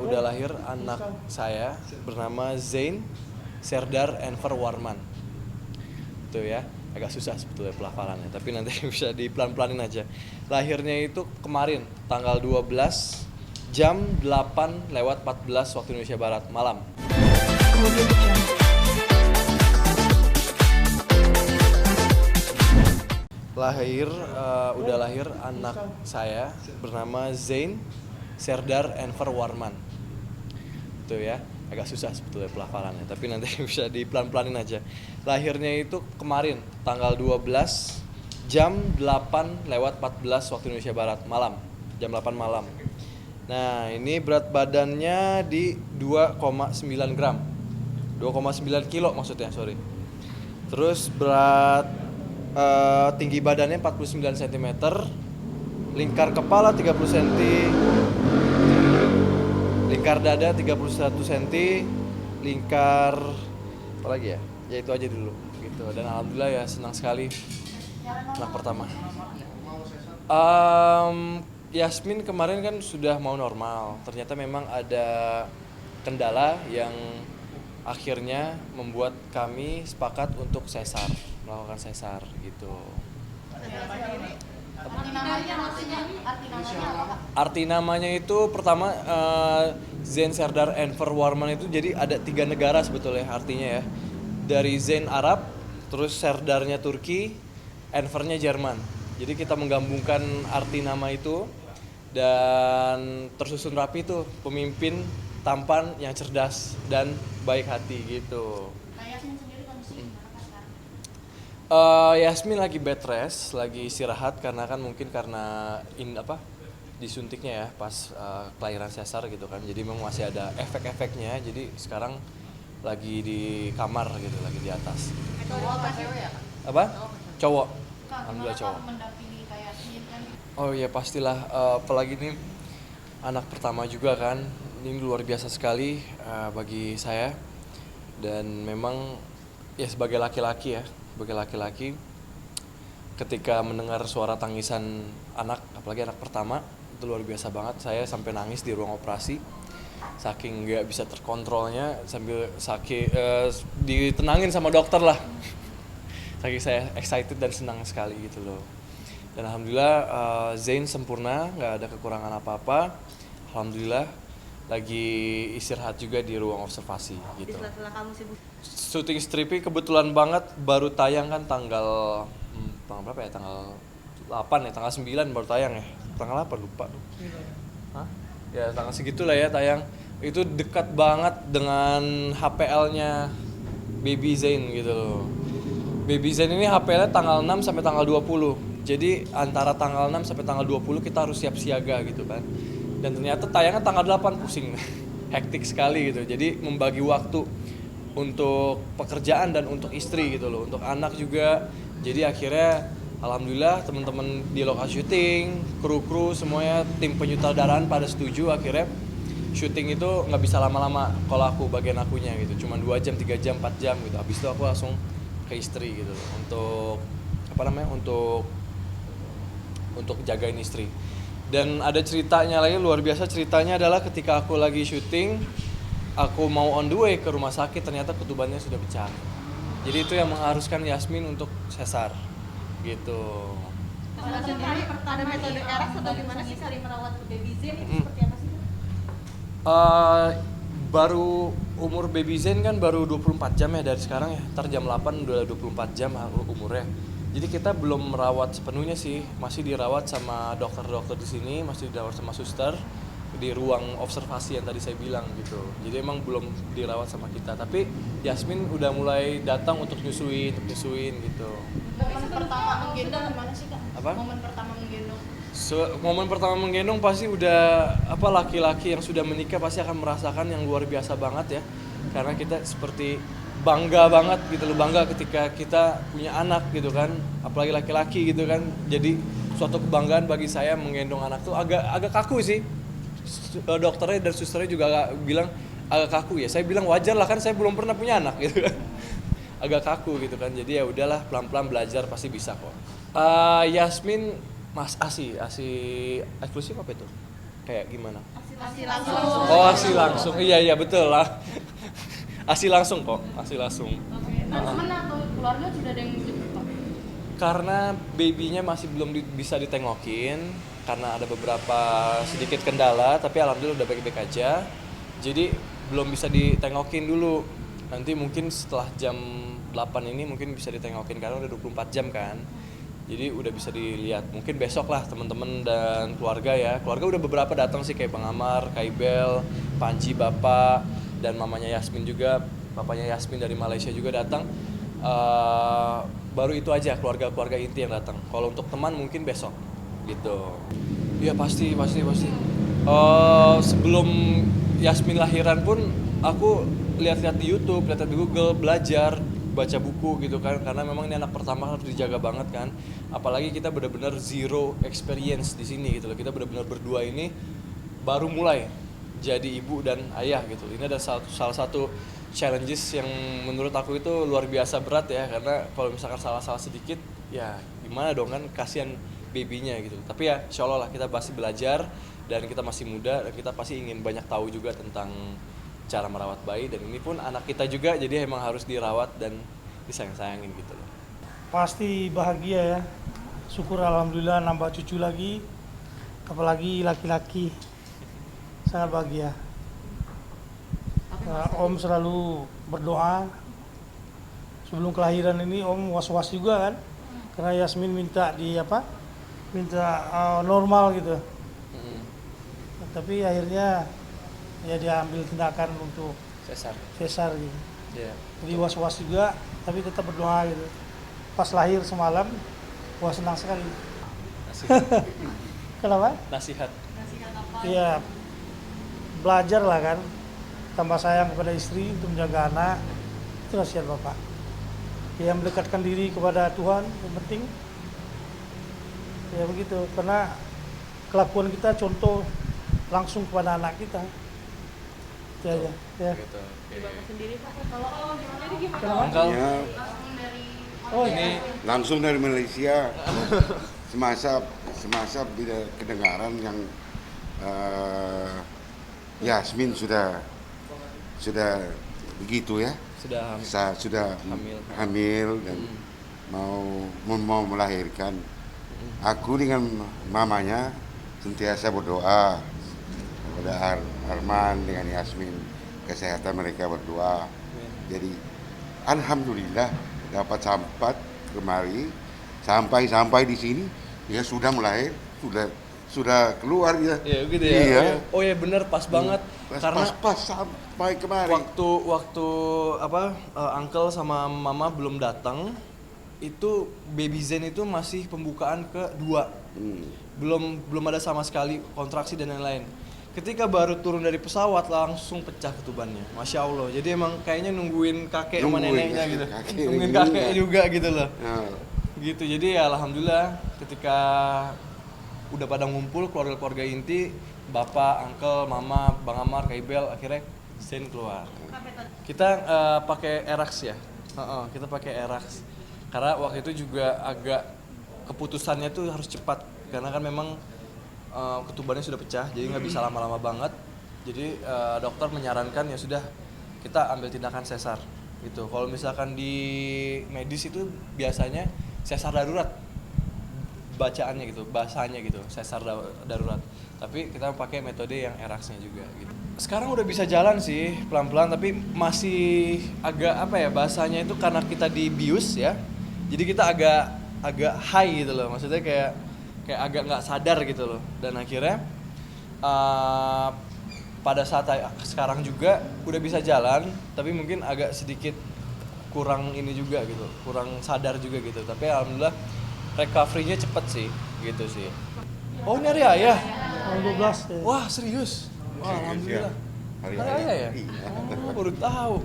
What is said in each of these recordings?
udah lahir anak saya bernama Zain Serdar Enver Warman. Itu ya, agak susah sebetulnya pelafalannya, tapi nanti bisa dipelan-pelanin aja. Lahirnya itu kemarin tanggal 12 jam 8:14 waktu Indonesia Barat malam. Udah lahir anak saya bernama Zain Serdar Enver Warman. Itu ya, agak susah sebetulnya pelafalannya, tapi nanti bisa dipelan-pelanin aja. Lahirnya itu kemarin tanggal 12 jam 8:14 waktu Indonesia Barat malam, jam 8 malam. Nah, ini berat badannya di 2,9 gram. 2,9 kilo maksudnya, sorry. Terus tinggi badannya 49 cm, lingkar kepala 30 cm, lingkar dada 31 cm, lingkar apa lagi ya? Ya itu aja dulu gitu. Dan alhamdulillah ya senang sekali anak pertama. Yasmin kemarin kan sudah mau normal. Ternyata memang ada kendala yang akhirnya membuat kami sepakat untuk melakukan sesar gitu. Arti namanya itu pertama Zain Serdar Enver Warman itu jadi ada 3 negara sebetulnya artinya ya. Dari Zain Arab, terus Serdarnya Turki, Envernya Jerman. Jadi kita menggabungkan arti nama itu dan tersusun rapi tuh pemimpin tampan yang cerdas dan baik hati gitu. Nah, Yasmin sendiri kondisi gimana sekarang? Yasmin lagi bed rest, lagi istirahat karena kan mungkin karena disuntiknya ya pas kelahiran sesar gitu kan. Jadi memang masih ada efek-efeknya. Jadi sekarang lagi di kamar gitu, lagi di atas. Cowok apa cewek ya? Apa? Cowok. Kak, Alhamdulillah cowok. mendampingi kayak Yasmin kan? Oh iya pastilah, apalagi ini anak pertama juga kan. Ini luar biasa sekali bagi saya. Dan memang ya sebagai laki-laki ketika mendengar suara tangisan anak, apalagi anak pertama, itu luar biasa banget. Saya sampai nangis di ruang operasi saking nggak bisa terkontrolnya, sambil ditenangin sama dokter lah. Saking saya excited dan senang sekali gitu loh. Dan alhamdulillah Zain sempurna, nggak ada kekurangan apa-apa. Alhamdulillah lagi istirahat juga di ruang observasi gitu. Di sela-sela kamu sibuk. Syuting stripping kebetulan banget baru tayang kan tanggal berapa ya? Tanggal 8 ya, tanggal 9 baru tayang ya. Tanggal apa lupa tuh. Hah? Ya tanggal segitulah ya tayang. Itu dekat banget dengan HPL-nya Baby Zain gitu loh. Baby Zain ini HPL-nya tanggal 6 sampai tanggal 20. Jadi antara tanggal 6 sampai tanggal 20 kita harus siap siaga gitu kan. Dan ternyata tayangnya tanggal 8, pusing. Hektik sekali gitu. Jadi membagi waktu untuk pekerjaan dan untuk istri gitu loh, untuk anak juga. Jadi akhirnya alhamdulillah teman-teman di lokasi syuting, kru-kru semuanya, tim penyutradaraan pada setuju. Akhirnya syuting itu nggak bisa lama-lama kalau aku bagian akunya gitu, cuma 2 jam, 3 jam, 4 jam gitu. Habis itu aku langsung ke istri gitu loh, untuk jagain istri. Dan ada ceritanya lagi, luar biasa ceritanya adalah ketika aku lagi syuting, aku mau on the way ke rumah sakit, ternyata ketubannya sudah pecah. Jadi itu yang mengharuskan Yasmin untuk sesar gitu. Kalau sendiri ada metode eras atau gimana sih kali merawat baby Zain itu seperti apa sih? Baru umur baby Zain kan baru 24 jam ya dari sekarang ya. Ntar jam 8 udah 24 jam umurnya. Jadi kita belum merawat sepenuhnya sih, masih dirawat sama dokter-dokter di sini, masih dirawat sama suster di ruang observasi yang tadi saya bilang gitu. Jadi emang belum dirawat sama kita, tapi Yasmin udah mulai datang untuk nyusuin gitu. Momen pertama menggendong gimana sih Kak? Apa? Momen pertama menggendong. Momen pertama menggendong pasti udah laki-laki yang sudah menikah pasti akan merasakan yang luar biasa banget ya. Karena kita seperti bangga banget gitu loh, bangga ketika kita punya anak gitu kan, apalagi laki-laki gitu kan. Jadi suatu kebanggaan bagi saya menggendong anak tuh agak kaku sih. Dokternya dan susternya juga bilang agak kaku ya. Saya bilang wajar lah, kan saya belum pernah punya anak gitu kan. Agak kaku gitu kan. Jadi ya udahlah, pelan-pelan belajar pasti bisa kok. Yasmin Mas ASI eksklusif apa itu? Kayak gimana? ASI Asi langsung. Oh, ASI langsung. Iya betul lah. ASI langsung kok, ASI langsung. Oke. Nah, teman atau keluarga sudah ada yang jemput Pak? Karena babynya masih belum bisa ditengokin karena ada beberapa sedikit kendala, tapi alhamdulillah udah baik-baik aja. Jadi belum bisa ditengokin dulu. Nanti mungkin setelah jam 8 ini mungkin bisa ditengokin karena udah 24 jam kan. Jadi udah bisa dilihat. Mungkin besok lah teman-teman dan keluarga ya. Keluarga udah beberapa datang sih kayak Bang Amar, Kaibel, Panji Bapak, dan mamanya Yasmin juga. Papanya Yasmin dari Malaysia juga datang. Baru itu aja keluarga-keluarga inti yang datang. Kalau untuk teman mungkin besok gitu. Iya pasti. Sebelum Yasmin lahiran pun aku lihat-lihat di YouTube, lihat di Google, belajar, baca buku gitu kan, karena memang ini anak pertama harus dijaga banget kan, apalagi kita benar-benar zero experience di sini gitu loh, kita benar-benar berdua ini baru mulai jadi ibu dan ayah gitu. Ini ada salah satu challenges yang menurut aku itu luar biasa berat ya, karena kalau misalkan salah-salah sedikit ya gimana dong kan, kasihan babynya gitu. Tapi ya insya Allah lah kita pasti belajar, dan kita masih muda dan kita pasti ingin banyak tahu juga tentang cara merawat bayi, dan ini pun anak kita juga, jadi emang harus dirawat dan disayang-sayangin gitu loh. Pasti bahagia ya, syukur alhamdulillah nambah cucu lagi, apalagi laki-laki, sangat bahagia. Om selalu berdoa sebelum kelahiran ini, Om was-was juga kan, karena Yasmin minta normal gitu. Tapi akhirnya ya dia ambil tindakan untuk sesar gitu. Yeah. Jadi was-was juga, tapi tetap berdoa gitu. Pas lahir semalam, wah senang sekali. Nasihat. Kenapa? Nasihat. Iya, belajar lah kan, tambah sayang kepada istri untuk menjaga anak, itu nasihat Bapak. Ya, mendekatkan diri kepada Tuhan, yang penting. Ya begitu, karena kelakuan kita contoh langsung kepada anak kita. Itu aja. Ya. Gitu. Okay. Bapak sendiri Pak, kalau jadi gimana? Kenapa? Uncle, Ya, Langsung dari Oh ini langsung dari Malaysia. semasa bila kedengaran yang Yasmin sudah begitu ya, sudah sudah hamil dan mau melahirkan. Aku dengan mamanya sentiasa berdoa kepada Arman dengan Yasmin, kesehatan mereka berdua. Jadi alhamdulillah dapat sampai kemari, sampai di sini dia sudah melahir, sudah keluar ya. Iya gitu ya. Iya. Oh ya bener, pas banget. Karena Pas sampai kemari. waktu uncle sama mama belum datang, itu baby Zen itu masih pembukaan kedua. Belum ada sama sekali kontraksi dan lain-lain. Ketika baru turun dari pesawat langsung pecah ketubannya, masya Allah. Jadi emang kayaknya nungguin kakek sama neneknya gitu, nungguin kakek juga gitu loh. Ya. Gitu, jadi ya alhamdulillah ketika udah pada ngumpul keluarga-keluarga inti, bapak, uncle, mama, bang Amar, Kaibel, akhirnya Zen keluar. Kita pakai Erax ya, kita pakai Erax karena waktu itu juga agak keputusannya tuh harus cepat, karena kan memang ketubannya sudah pecah, jadi nggak bisa lama-lama banget. Jadi dokter menyarankan ya sudah kita ambil tindakan sesar gitu. Kalau misalkan di medis itu biasanya sesar darurat bacaannya gitu, bahasanya gitu, sesar darurat. Tapi kita pakai metode yang Erax-nya juga gitu. Sekarang udah bisa jalan sih pelan-pelan, tapi masih agak bahasanya itu karena kita dibius ya. Jadi kita agak high gitu loh, maksudnya kayak agak nggak sadar gitu loh. Dan akhirnya pada saat sekarang juga udah bisa jalan, tapi mungkin agak sedikit kurang ini juga gitu, kurang sadar juga gitu. Tapi alhamdulillah recovery-nya cepet sih, gitu sih. Oh ini hari ayah? Tahun 12 ya. Wah serius? Wah alhamdulillah. Hari Ayah ya? Iya. Oh baru tahu.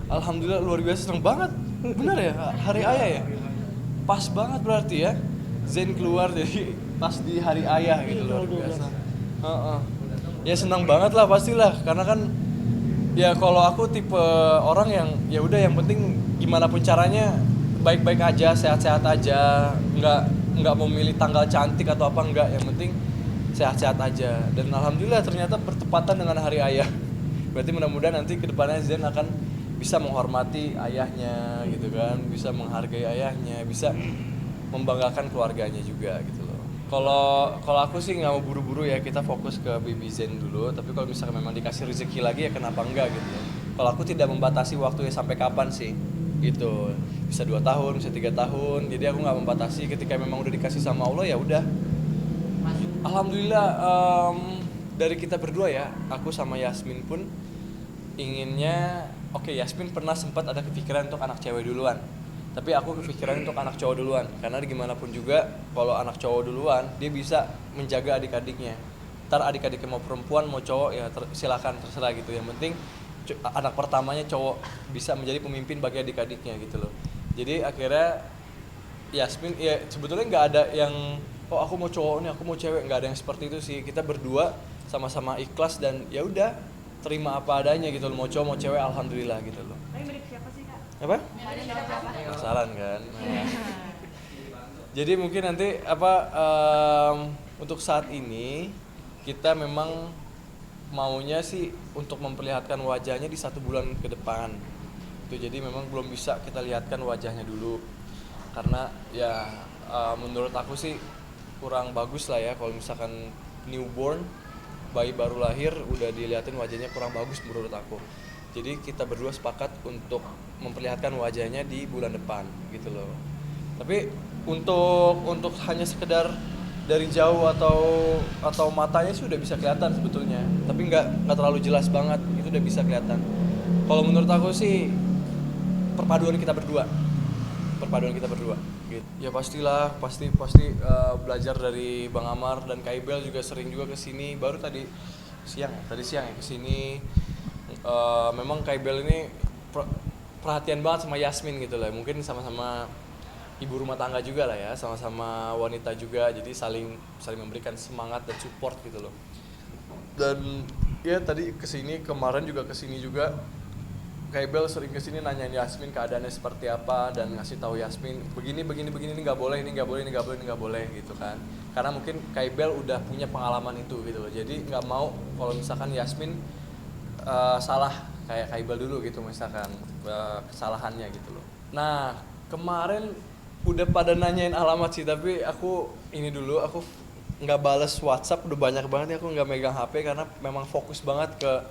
Alhamdulillah luar biasa, seneng banget. Bener ya hari ayah ya? Pas banget berarti ya. Zen keluar jadi pas di hari ayah gitu, luar biasa. Ya senang banget lah pastilah, karena kan ya kalau aku tipe orang yang ya udah yang penting gimana pun caranya baik-baik aja, sehat-sehat aja, nggak memilih tanggal cantik atau apa, enggak, yang penting sehat-sehat aja. Dan alhamdulillah ternyata bertepatan dengan hari ayah. Berarti mudah-mudahan nanti kedepannya Zen akan bisa menghormati ayahnya gitu kan, bisa menghargai ayahnya, bisa membanggakan keluarganya juga gitu loh. Kalau aku sih nggak mau buru-buru ya, kita fokus ke baby Zen dulu. Tapi kalau misalkan memang dikasih rezeki lagi ya kenapa enggak gitu ya. Kalau aku tidak membatasi waktunya sampai kapan sih gitu, bisa 2 tahun, bisa 3 tahun. Jadi aku nggak membatasi, ketika memang udah dikasih sama Allah ya udah. Alhamdulillah dari kita berdua ya, aku sama Yasmin pun inginnya, oke, Yasmin pernah sempat ada kepikiran untuk anak cewek duluan, tapi aku kepikiran untuk anak cowok duluan, karena gimana pun juga kalau anak cowok duluan dia bisa menjaga adik-adiknya. Ntar adik-adiknya mau perempuan mau cowok ya silakan, terserah gitu. Yang penting anak pertamanya cowok bisa menjadi pemimpin bagi adik-adiknya gitu loh. Jadi akhirnya Yasmin ya sebetulnya nggak ada yang oh aku mau cowok nih, aku mau cewek, nggak ada yang seperti itu sih. Kita berdua sama-sama ikhlas dan ya udah terima apa adanya gitu loh. Mau cowok mau cewek alhamdulillah gitu loh. Tapi mirip siapa sih Kak? Apa? Mirip siapa? Penasaran kan? Jadi mungkin nanti untuk saat ini kita memang maunya sih untuk memperlihatkan wajahnya di 1 bulan ke depan. Itu jadi memang belum bisa kita lihatkan wajahnya dulu. Karena ya menurut aku sih kurang bagus lah ya kalau misalkan newborn, bayi baru lahir udah dilihatin wajahnya kurang bagus menurut aku. Jadi kita berdua sepakat untuk memperlihatkan wajahnya di bulan depan gitu loh. Tapi untuk hanya sekedar dari jauh atau matanya sih udah bisa kelihatan sebetulnya. Tapi nggak terlalu jelas banget, itu udah bisa kelihatan. Kalau menurut aku sih perpaduan kita berdua gitu. Ya pastilah, pasti belajar dari Bang Amar dan Kak Ibel juga sering juga kesini. Baru tadi siang ya kesini. Memang Kak Ibel ini perhatian banget sama Yasmin gitu lah. Mungkin sama-sama ibu rumah tangga juga lah ya, sama-sama wanita juga. Jadi saling memberikan semangat dan support gitu loh. Dan ya tadi kesini, kemarin juga kesini juga. Kaibel sering kesini nanyain Yasmin keadaannya seperti apa dan ngasih tahu Yasmin begini ini nggak boleh gitu kan. Karena mungkin Kaibel udah punya pengalaman itu gitu loh. Jadi nggak mau kalau misalkan Yasmin salah kayak Kaibel dulu gitu misalkan kesalahannya gitu loh. Nah kemarin udah pada nanyain alamat sih, tapi aku nggak bales WhatsApp, udah banyak banget ya aku nggak megang HP karena memang fokus banget ke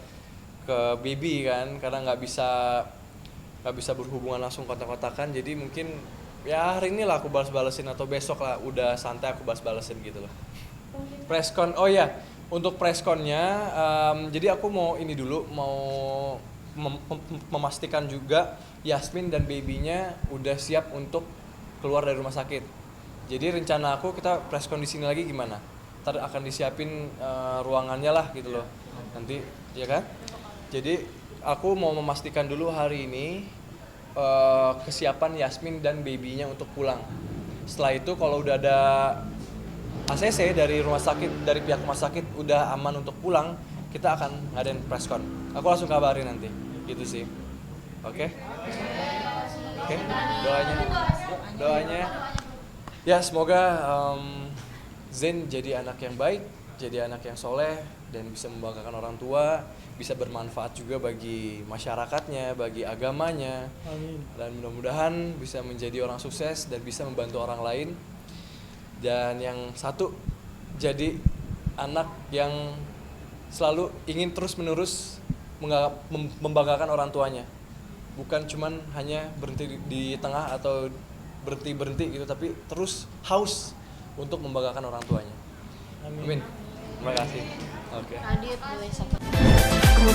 baby kan, karena nggak bisa berhubungan langsung kontak-kontakan. Jadi mungkin ya hari ini lah aku balas-balesin atau besok lah udah santai aku balas-balesin gitu loh. Presscon, oh ya untuk pressconnya jadi aku mau memastikan juga Yasmin dan babynya udah siap untuk keluar dari rumah sakit. Jadi rencana aku kita presscon di sini lagi gimana? Ntar akan disiapin ruangannya lah gitu loh nanti, ya kan? Jadi aku mau memastikan dulu hari ini kesiapan Yasmin dan babynya untuk pulang. Setelah itu kalau udah ada ACC dari rumah sakit, dari pihak rumah sakit udah aman untuk pulang, kita akan ngadain presscon. Aku langsung kabarin nanti, gitu sih. Oke? Doanya. Ya semoga Zen jadi anak yang baik, jadi anak yang soleh dan bisa membanggakan orang tua, bisa bermanfaat juga bagi masyarakatnya, bagi agamanya. Amin. Dan mudah-mudahan bisa menjadi orang sukses dan bisa membantu orang lain. Dan yang satu, jadi anak yang selalu ingin terus-menerus membanggakan orang tuanya. Bukan cuman hanya berhenti di tengah atau berhenti gitu, tapi terus haus untuk membanggakan orang tuanya. Amin. Terima kasih. Oke. Adit, gue